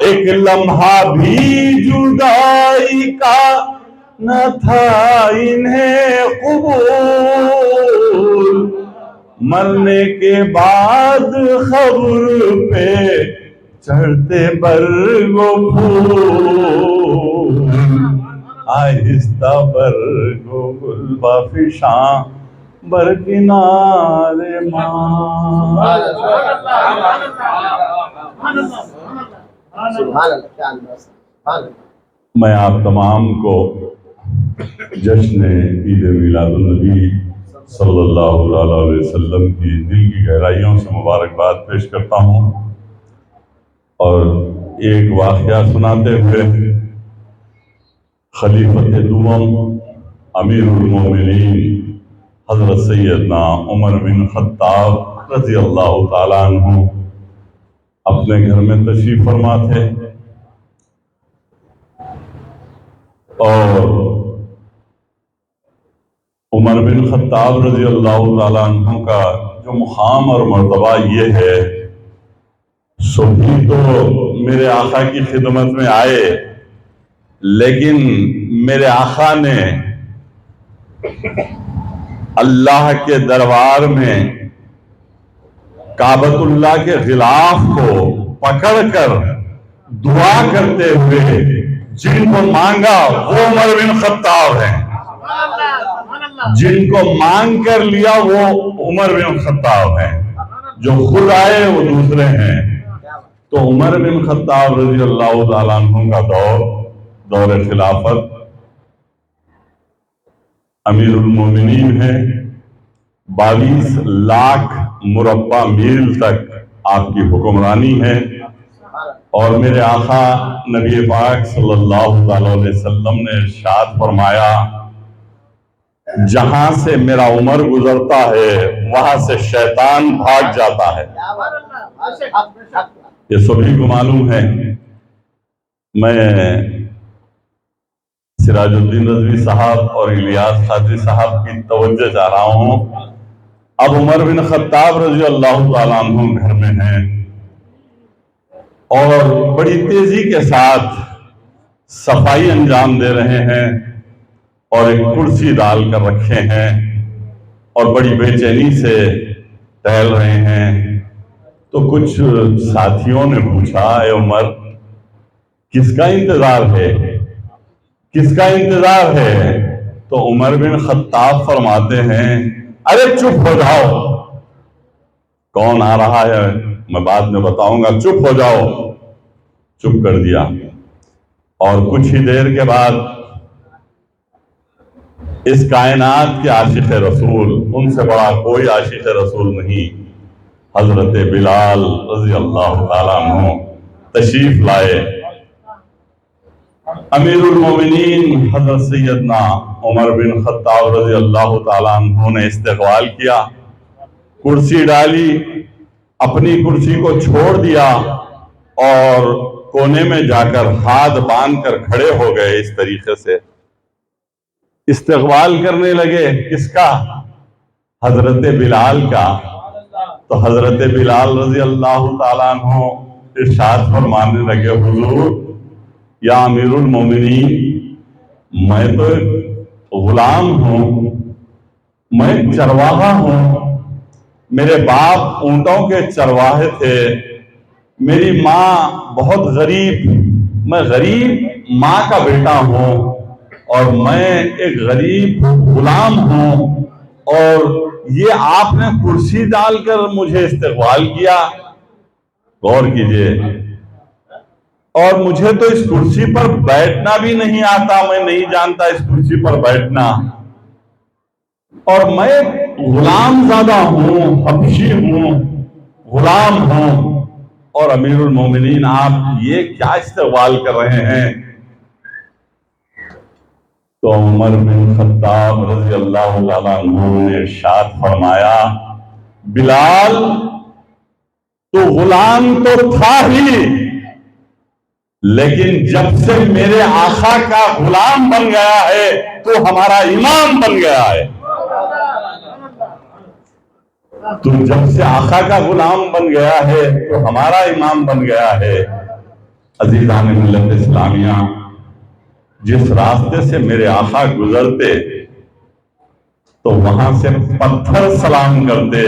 ایک لمحہ بھی جدائی کا نہ تھا انہیں قبول، مرنے کے بعد خبر پہ چڑھتے برگ و پھول، آہستہ برگ و گل بافشاں برکنار ماں۔ میں آپ تمام کو جشن عید میلاد النبی صلی اللہ علیہ وسلم کی دل کی گہرائیوں سے مبارکباد پیش کرتا ہوں، اور ایک واقعہ سناتے ہوئے خلیفۃ دوم امیر المومنین حضرت سیدنا عمر بن خطاب رضی اللہ تعالیٰ عنہ اپنے گھر میں تشریف فرما تھے، اور عمر بن خطاب رضی اللہ تعالیٰ عنہ کا جو مقام اور مرتبہ یہ ہے، صبح تو میرے آقا کی خدمت میں آئے، لیکن میرے آقا نے اللہ کے دربار میں کعبۃ اللہ کے غلاف کو پکڑ کر دعا کرتے ہوئے جن کو مانگا وہ عمر بن خطاب ہیں، جن کو مانگ کر لیا وہ عمر بن خطاب ہیں، جو خود آئے وہ دوسرے ہیں۔ تو عمر بن خطاب رضی اللہ تعالیٰ عنہ کا دور خلافت امیر المومنین ہے، 22 لاکھ مربع میل تک آپ کی حکمرانی ہے، اور میرے آقا نبی پاک صلی اللہ علیہ وسلم نے ارشاد فرمایا، جہاں سے میرا عمر گزرتا ہے وہاں سے شیطان بھاگ جاتا ہے۔ یہ سبھی کو معلوم ہے۔ میں سراج الدین رضوی صاحب اور الیاس قادری صاحب کی توجہ چاہ رہا ہوں، اب عمر بن خطاب رضی اللہ تعالیٰ عنہ گھر میں ہیں، اور بڑی تیزی کے ساتھ صفائی انجام دے رہے ہیں، اور ایک کرسی ڈال کر رکھے ہیں، اور بڑی بے چینی سے ٹہل رہے ہیں۔ تو کچھ ساتھیوں نے پوچھا، اے عمر، کس کا انتظار ہے؟ کس کا انتظار ہے؟ تو عمر بن خطاب فرماتے ہیں، ارے چپ ہو جاؤ، کون آ رہا ہے میں بعد میں بتاؤں گا، چپ ہو جاؤ۔ چپ کر دیا، اور کچھ ہی دیر کے بعد اس کائنات کے عاشق رسول، ان سے بڑا کوئی عاشق رسول نہیں، حضرت بلال رضی اللہ تعالیٰ عنہ تشریف لائے۔ امیر المومنین حضرت سیدنا عمر بن خطاب رضی اللہ تعالیٰ عنہ نے استقبال کیا، کرسی ڈالی، اپنی کرسی کو چھوڑ دیا، اور کونے میں جا کر ہاتھ باندھ کر کھڑے ہو گئے، اس طریقے سے استقبال کرنے لگے۔ کس کا؟ حضرت بلال کا۔ تو حضرت بلال رضی اللہ تعالیٰ عنہ ارشاد فرمانے لگے، حضور یا امیر المومنین، میں تو غلام ہوں، میں چرواہا ہوں، میرے باپ اونٹوں کے چرواہے تھے، میری ماں بہت غریب، میں غریب ماں کا بیٹا ہوں، اور میں ایک غریب غلام ہوں، اور یہ آپ نے کرسی ڈال کر مجھے استقبال کیا۔ غور کیجئے، اور مجھے تو اس کرسی پر بیٹھنا بھی نہیں آتا، میں نہیں جانتا اس کرسی پر بیٹھنا، اور میں غلام زادہ ہوں، حبشی ہوں، غلام ہوں، اور امیر المومنین آپ یہ کیا استقبال کر رہے ہیں؟ تو عمر بن خطاب رضی اللہ تعالیٰ عنہ نے ارشاد فرمایا، بلال تو غلام تو تھا ہی، لیکن جب سے میرے آقا کا غلام بن گیا ہے تو ہمارا امام بن گیا ہے۔ تو جب سے آقا کا غلام بن گیا ہے تو ہمارا امام بن گیا ہے۔ عزیزان ملت اسلامیہ، جس راستے سے میرے آقا گزرتے تو وہاں سے پتھر سلام کرتے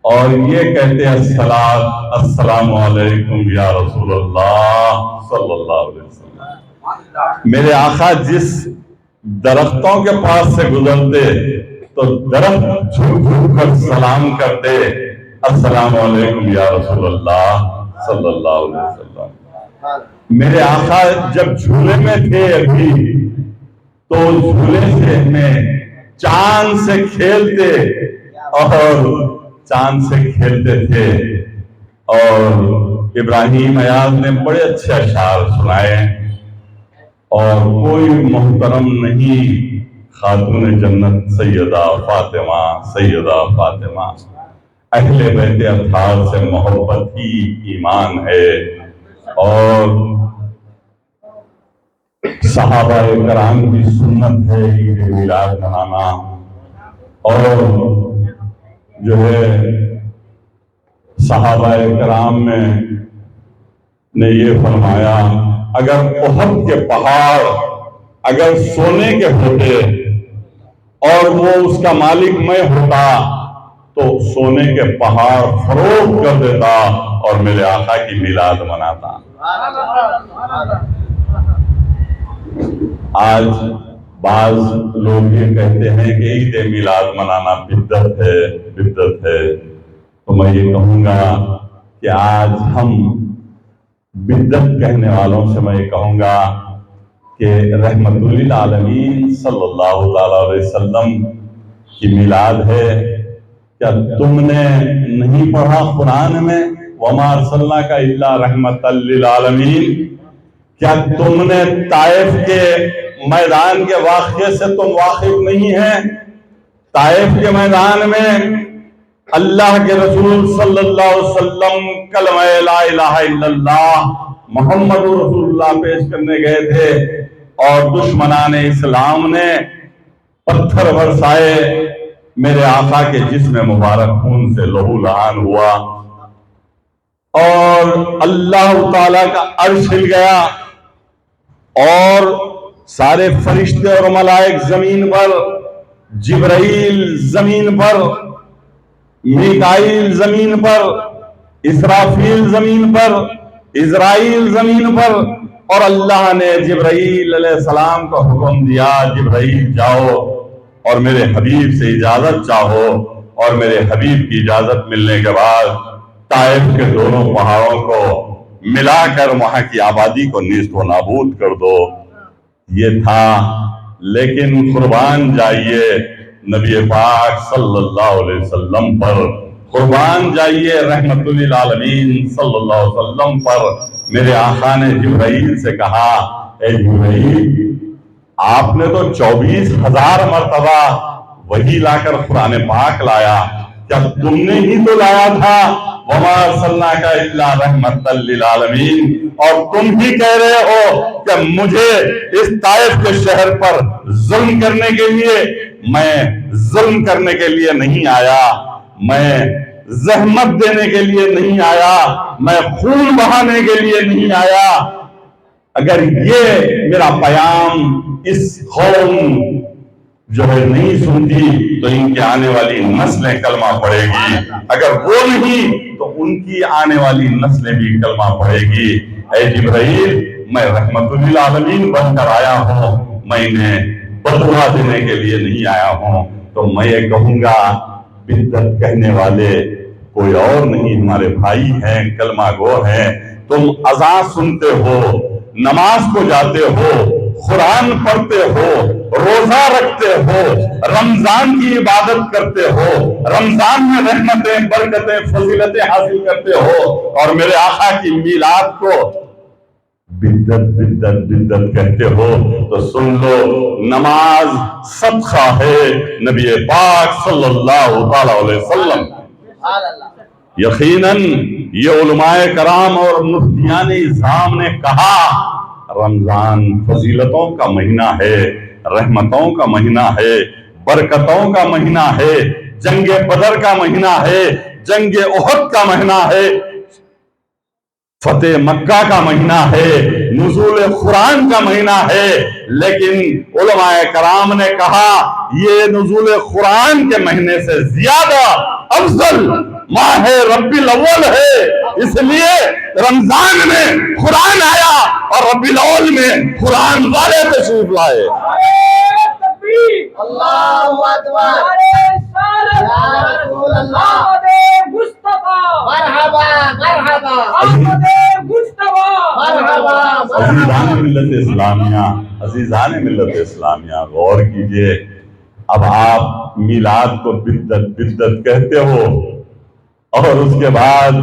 اور یہ کہتے السلام علیکم یا رسول اللہ صلی اللہ علیہ وسلم۔ میرے آقا جس درختوں کے پاس سے گزرتے تو درخت جھک جھک کر سلام کرتے السلام علیکم یا رسول اللہ صلی اللہ علیہ وسلم۔ میرے آقا جب جھولے میں تھے ابھی تو جھولے سے ہمیں چاند سے کھیلتے اور چاند سے کھیلتے تھے۔ اور ابراہیم ایاز نے بڑے اچھے اشعار سنائے، اور کوئی محترم نہیں خاتون جنت سیدہ فاطمہ، اہل بیت اطہار سے محبت ہی ایمان ہے۔ اور صحابہ کرام کی سنت ہے عید میلاد منانا، اور جو ہے صحابہ کرام نے یہ فرمایا اگر احد کے پہاڑ اگر سونے کے ہوتے اور وہ اس کا مالک میں ہوتا تو سونے کے پہاڑ فروخت کر دیتا اور میرے آقا کی میلاد مناتا۔ آج بعض لوگ یہ کہتے ہیں کہ عید میلاد منانا بدعت ہے، تو میں یہ کہوں گا کہ آج ہم بدعت کہنے والوں سے میں یہ کہوں گا کہ رحمت للعالمین صلی اللہ تعالی علیہ وسلم کی میلاد ہے۔ کیا تم نے نہیں پڑھا قرآن میں وَمَا أَرْسَلْنَاكَ إِلَّا رَحْمَةً لِّلْعَالَمِينَ؟ کیا تم نے طائف کے میدان کے واقعے سے تم واقف نہیں ہیں؟ طائف کے میدان میں اللہ کے رسول صلی اللہ علیہ وسلم کلمہ لا الہ الا اللہ محمد رسول اللہ پیش کرنے گئے تھے، اور دشمنان اسلام نے پتھر برسائے، میرے آقا کے جسم مبارک خون سے لہو لہان ہوا، اور اللہ تعالیٰ کا عرش ہل گیا، اور سارے فرشتے اور ملائک زمین پر، جبرائیل زمین پر، میکائیل زمین پر، اسرافیل زمین پر، اسرائیل زمین پر، اور اللہ نے جبرائیل علیہ السلام کو حکم دیا جبرائیل جاؤ اور میرے حبیب سے اجازت چاہو، اور میرے حبیب کی اجازت ملنے کے بعد طائف کے دونوں پہاڑوں کو ملا کر وہاں کی آبادی کو نیست و نابود کر دو۔ یہ تھا، لیکن قربان جائیے نبی پاک صلی اللہ علیہ وسلم پر، قربان جائیے رحمت للعالمین صلی اللہ علیہ وسلم پر۔ میرے آقا نے جبرائیل سے کہا اے جبرائیل، آپ نے تو 24,000 مرتبہ وحی لا کر قرآن پاک لایا، کیا تم نے ہی تو لایا تھا وَمَا أَرْسَلْنَاكَ إِلَّا رَحْمَةً لِّلْعَالَمِينَ، اور تم ہی کہہ رہے ہو کہ مجھے اس طائف کے شہر پر ظلم کرنے کے لیے، میں ظلم کرنے کے لیے نہیں آیا، میں زحمت دینے کے لیے نہیں آیا، میں خون بہانے کے لیے نہیں آیا۔ اگر یہ میرا پیام اس قوم جو ہے نہیں سنتی تو ان کی آنے والی نسلیں کلمہ پڑھے گی، اگر وہ نہیں تو ان کی آنے والی نسلیں بھی کلمہ پڑھے گی۔ اے جبرائیل، میں رحمت للعالمین بن کر آیا ہوں، میں انہیں بدعا دینے کے لیے نہیں آیا ہوں۔ تو میں یہ کہوں گا بدعت کہنے والے کوئی اور نہیں، ہمارے بھائی ہیں، کلمہ گو ہیں۔ تم اذان سنتے ہو، نماز کو جاتے ہو، قرآن پڑھتے ہو، روزہ رکھتے ہو، رمضان کی عبادت کرتے ہو، رمضان میں رحمتیں، برکتیں، فضیلتیں حاصل کرتے ہو، اور میرے آقا کی میلاد کو بدعت کہتے ہو، تو سن لو نماز صدقہ ہے نبی پاک صلی اللہ تعالی علیہ وسلم۔ یقیناً یہ علماء کرام اور مفتیان اعظام نے کہا رمضان فضیلتوں کا مہینہ ہے، رحمتوں کا مہینہ ہے، برکتوں کا مہینہ ہے، جنگ بدر کا مہینہ ہے، جنگ احد کا مہینہ ہے۔ فتح مکہ کا مہینہ ہے، نزول قرآن کا مہینہ ہے، لیکن علماء کرام نے کہا یہ نزول قرآن کے مہینے سے زیادہ افضل ماہ ربیع الاول ہے، اس لیے رمضان میں قرآن آیا اور ربیع الاول میں قرآن والے تشریف لائے۔ اللہ اکبر، عزیزان ملت اسلامیہ غور کیجئے، اب آپ میلاد کو بدعت کہتے ہو اور اس کے بعد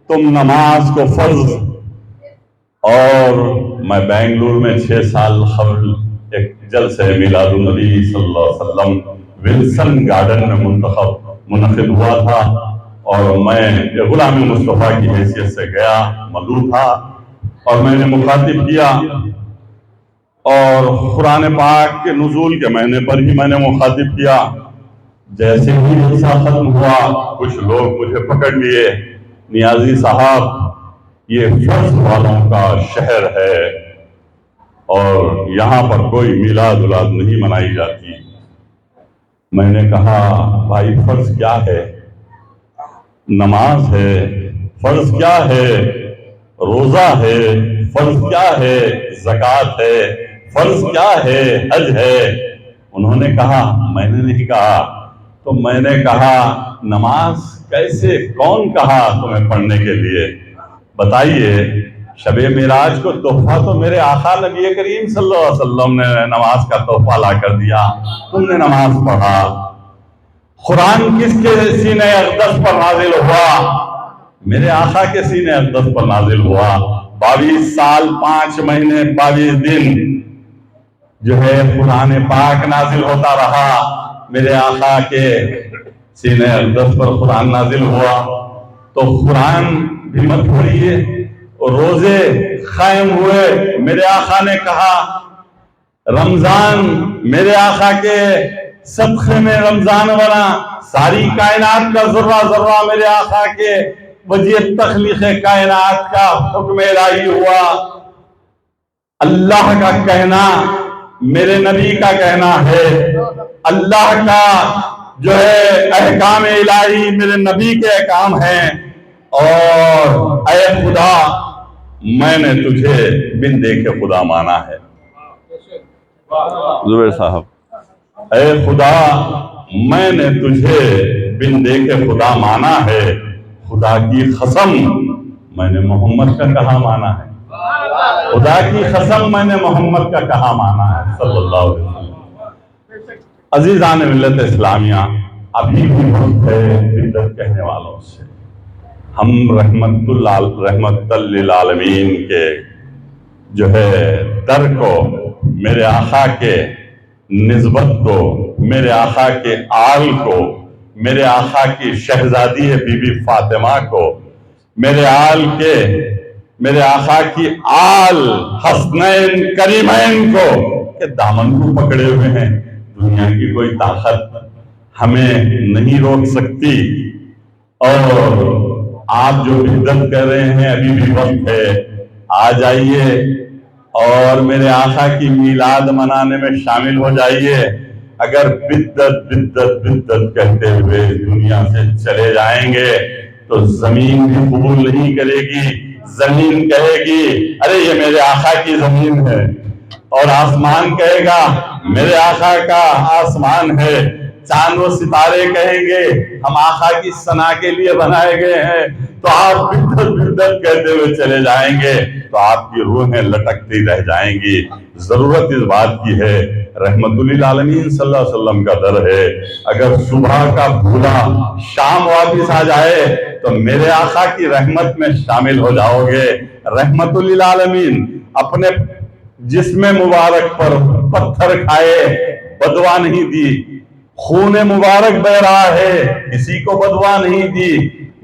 تم نماز کو فرض، اور میں بنگلور میں 6 سال قبل ایک جلسہ میلاد النبی صلی اللہ علیہ وسلم ولسن گارڈن میں منعقد ہوا تھا، اور میں غلام مصطفیٰ کی حیثیت سے گیا، مدعو تھا، اور میں نے مخاطب کیا، اور قرآن پاک کے نزول کے مہینے پر ہی میں نے مخاطب کیا۔ جیسے ہی جلسہ ختم ہوا کچھ لوگ مجھے پکڑ لیے، نیازی صاحب یہ فرض والوں کا شہر ہے اور یہاں پر کوئی میلاد اولاد نہیں منائی جاتی۔ میں نے کہا بھائی فرض کیا ہے؟ نماز ہے، فرض کیا ہے؟ روزہ ہے، فرض کیا ہے؟ زکوٰۃ ہے، فرض کیا ہے؟ حج ہے۔ انہوں نے کہا، میں نے نہیں کہا، تو میں نے کہا نماز کیسے، کون کہا تمہیں پڑھنے کے لیے؟ بتائیے، شب معراج کو تحفہ تو میرے آقا نبی کریم صلی اللہ علیہ وسلم نے نماز کا تحفہ لا کر دیا، تم نے نماز پڑھا۔ قرآن کس کے سینے اقدس پر نازل ہوا؟ میرے آقا کے سینے اقدس پر نازل ہوا۔ 22 سال 5 مہینے 22 دن جو ہے قرآن پاک نازل ہوتا رہا، میرے آقا کے سینے اقدس پر قرآن نازل ہوا، تو قرآن بھی مت پڑھیے۔ روزے قائم ہوئے، میرے آقا نے کہا رمضان میرے آقا کے صدقے میں رمضان بنا، ساری کائنات کا ذرہ ذرہ میرے آقا کے وجہ تخلیق کائنات کا حکم الہی ہوا۔ اللہ کا کہنا میرے نبی کا کہنا ہے، اللہ کا جو ہے احکام الہی میرے نبی کے احکام ہیں، اور اے خدا میں نے تجھے بن دیکھے خدا مانا ہے۔ زبیر صاحب، اے خدا میں نے تجھے بن دیکھے خدا مانا ہے، خدا کی قسم میں نے محمد کا کہا مانا ہے، خدا کی قسم میں نے محمد کا کہا مانا ہے صلی اللہ علیہ وسلم۔ عزیزان ملت اسلامیہ، ابھی بھی وقت ہے بدعت کہنے والوں سے۔ ہم رحمت للعالمین کے جو ہے در کو، میرے آقا کے نسبت کو، میرے آقا کے آل کو، میرے آقا کی شہزادی بی بی فاطمہ کو، میرے آقا کی آل حسنین کریمین کو کہ دامن کو پکڑے ہوئے ہیں، دنیا کی کوئی طاقت ہمیں نہیں روک سکتی۔ اور آپ جو بدعت کر رہے ہیں، ابھی بھی وقت ہے، آ جائیے اور میرے آقا کی میلاد منانے میں شامل ہو جائیے۔ اگر بدعت کہتے ہوئے دنیا سے چلے جائیں گے تو زمین بھی قبول نہیں کرے گی، زمین کہے گی ارے یہ میرے آقا کی زمین ہے، اور آسمان کہے گا میرے آقا کا آسمان ہے، چاند و ستارے کہیں گے ہم آقا کی ثنا کے لیے بنائے گئے ہیں۔ تو آپ بدعت کہتے ہوئے چلے جائیں گے تو آپ کی روحیں لٹکتی رہ جائیں گی۔ ضرورت اس بات کی ہے، رحمت للعالمین صلی اللہ علیہ وسلم کا در ہے، اگر صبح کا بھولا شام واپس آ جائے تو میرے آقا کی رحمت میں شامل ہو جاؤ گے۔ رحمت للعالمین اپنے جسم مبارک پر پتھر کھائے، بدوا نہیں دی، خون مبارک بہ رہا ہے، کسی کو بدوا نہیں دی۔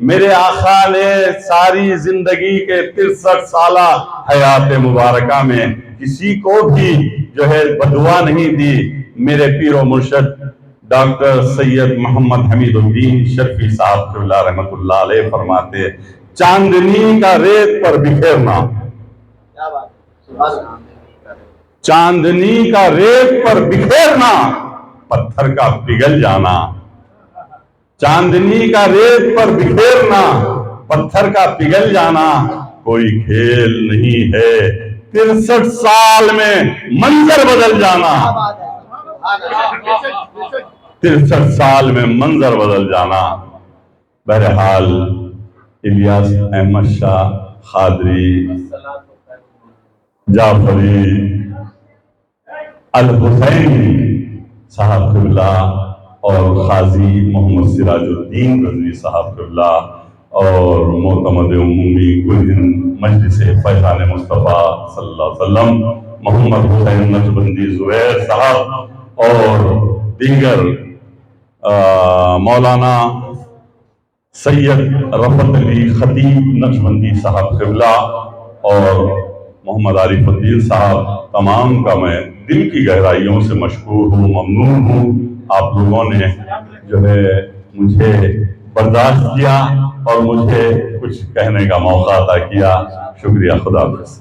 میرے آقا نے ساری زندگی کے 63 سالہ حیات مبارکہ میں کسی کو بھی جو ہے بدوا نہیں دی۔ میرے پیر و مرشد ڈاکٹر سید محمد حمید الدین شرفی صاحب رحمۃ اللہ علیہ فرماتے چاندنی کا ریت پر بکھیرنا، چاندنی کا ریت پر بکھیرنا، پتھر کا پگھل جانا، چاندنی کا ریت پر بکھیرنا، پتھر کا پگھل جانا کوئی کھیل نہیں ہے، 63 سال میں منظر بدل جانا، 63 سال میں منظر بدل جانا۔ بہرحال الیاس احمد شاہ قادری جعفری الحسینی صاحب قبلہ اور قاضی محمد سراج الدین رضوی صاحب قبلہ اور معتمد عمومی گل ہند مجلس فیضان مصطفیٰ صلی اللہ علیہ وسلم محمد حسین نقشبندی زبیر صاحب اور دیگر مولانا سید رفعت علی خطیب نقشبندی صاحب قبلہ اور محمد عارف الدین صاحب، تمام کا میں دل کی گہرائیوں سے مشکور ہوں، ممنون ہوں۔ آپ لوگوں نے جو ہے مجھے برداشت کیا اور مجھے کچھ کہنے کا موقع عطا کیا، شکریہ، خدا حافظ۔